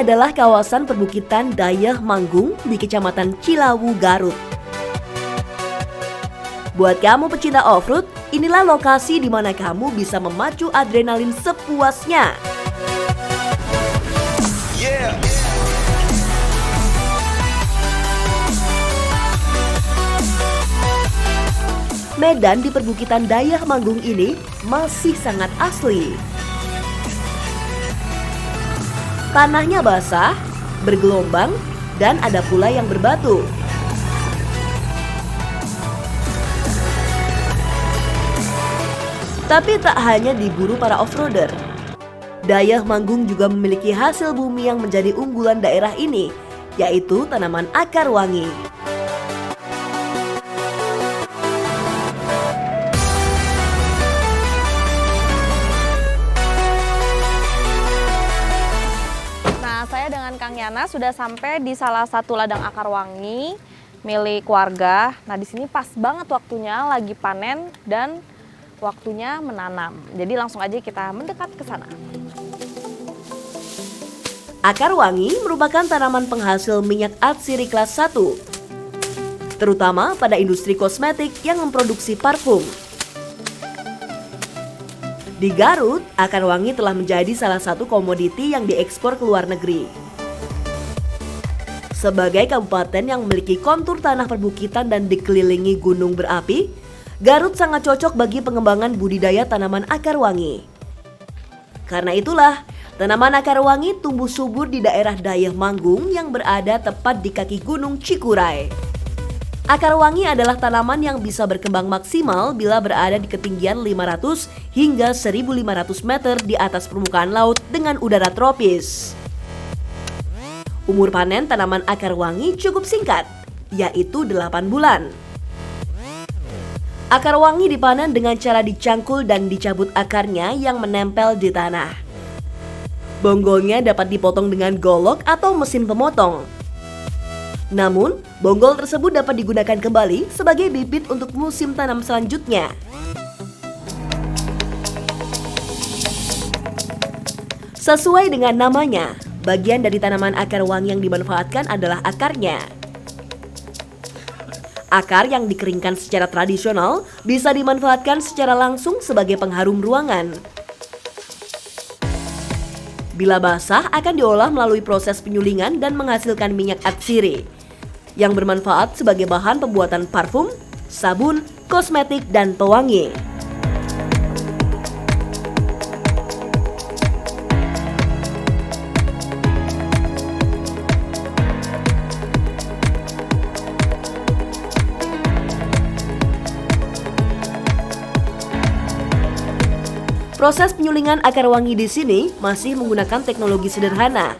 adalah kawasan perbukitan Dayeh Manggung di Kecamatan Cilawu, Garut. Buat kamu pecinta off-road, inilah lokasi di mana kamu bisa memacu adrenalin sepuasnya. Medan di perbukitan Dayeh Manggung ini masih sangat asli. Tanahnya basah, bergelombang, dan ada pula yang berbatu. Tapi tak hanya diburu para off-roader. Dayeh Manggung juga memiliki hasil bumi yang menjadi unggulan daerah ini, yaitu tanaman akar wangi. Saya dengan Kang Yana sudah sampai di salah satu ladang akar wangi milik warga. Nah, di sini pas banget waktunya lagi panen dan waktunya menanam. Jadi langsung aja kita mendekat ke sana. Akar wangi merupakan tanaman penghasil minyak atsiri kelas 1, terutama pada industri kosmetik yang memproduksi parfum. Di Garut, akar wangi telah menjadi salah satu komoditi yang diekspor ke luar negeri. Sebagai kabupaten yang memiliki kontur tanah perbukitan dan dikelilingi gunung berapi, Garut sangat cocok bagi pengembangan budidaya tanaman akar wangi. Karena itulah, tanaman akar wangi tumbuh subur di daerah Dayeh Manggung yang berada tepat di kaki Gunung Cikuray. Akar wangi adalah tanaman yang bisa berkembang maksimal bila berada di ketinggian 500 hingga 1.500 meter di atas permukaan laut dengan udara tropis. Umur panen tanaman akar wangi cukup singkat, yaitu 8 bulan. Akar wangi dipanen dengan cara dicangkul dan dicabut akarnya yang menempel di tanah. Bonggolnya dapat dipotong dengan golok atau mesin pemotong. Namun, bonggol tersebut dapat digunakan kembali sebagai bibit untuk musim tanam selanjutnya. Sesuai dengan namanya, bagian dari tanaman akar wangi yang dimanfaatkan adalah akarnya. Akar yang dikeringkan secara tradisional bisa dimanfaatkan secara langsung sebagai pengharum ruangan. Bila basah akan diolah melalui proses penyulingan dan menghasilkan minyak atsiri yang bermanfaat sebagai bahan pembuatan parfum, sabun, kosmetik, dan pewangi. Proses penyulingan akar wangi di sini masih menggunakan teknologi sederhana,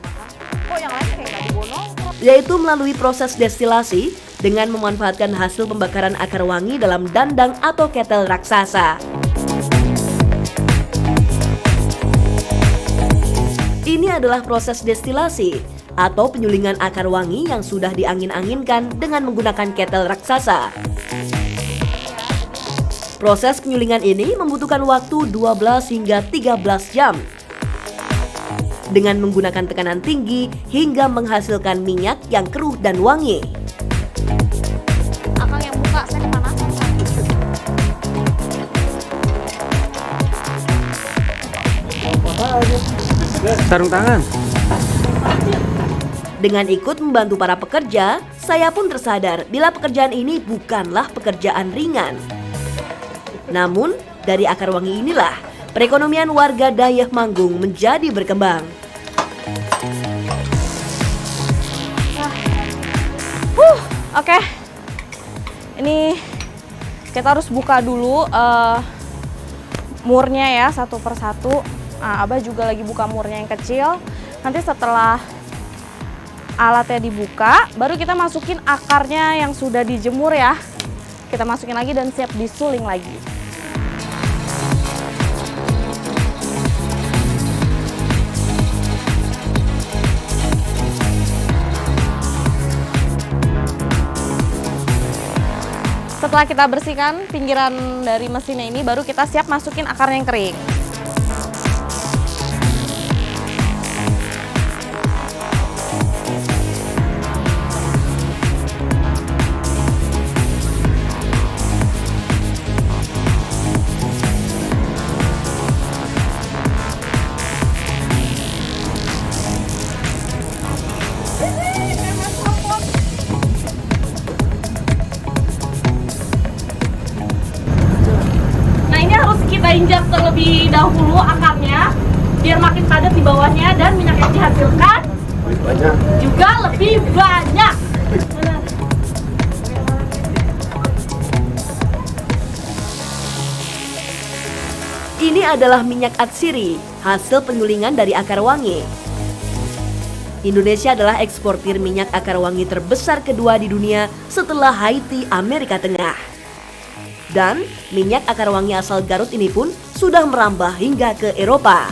yaitu melalui proses destilasi dengan memanfaatkan hasil pembakaran akar wangi dalam dandang atau ketel raksasa. Ini adalah proses destilasi atau penyulingan akar wangi yang sudah diangin-anginkan dengan menggunakan ketel raksasa. Proses penyulingan ini membutuhkan waktu 12 hingga 13 jam dengan menggunakan tekanan tinggi hingga menghasilkan minyak yang keruh dan wangi. Akang yang buka, saya kepanasan. Sarung tangan. Dengan ikut membantu para pekerja, saya pun tersadar bila pekerjaan ini bukanlah pekerjaan ringan. Namun, dari akar wangi inilah perekonomian warga Dayeh Manggung menjadi berkembang. Oke. Ini kita harus buka dulu murnya ya, satu persatu. Nah, Abah juga lagi buka murnya yang kecil. Nanti setelah alatnya dibuka, baru kita masukin akarnya yang sudah dijemur ya. Kita masukin lagi dan siap disuling lagi. Setelah kita bersihkan pinggiran dari mesinnya ini, baru kita siap masukin akarnya yang kering. injak terlebih dahulu akarnya biar makin padat di bawahnya dan minyak yang dihasilkan juga lebih banyak. Ini adalah minyak atsiri, hasil penyulingan dari akar wangi. Indonesia adalah eksportir minyak akar wangi terbesar kedua di dunia setelah Haiti, Amerika Tengah. Dan minyak akar wangi asal Garut ini pun sudah merambah hingga ke Eropa.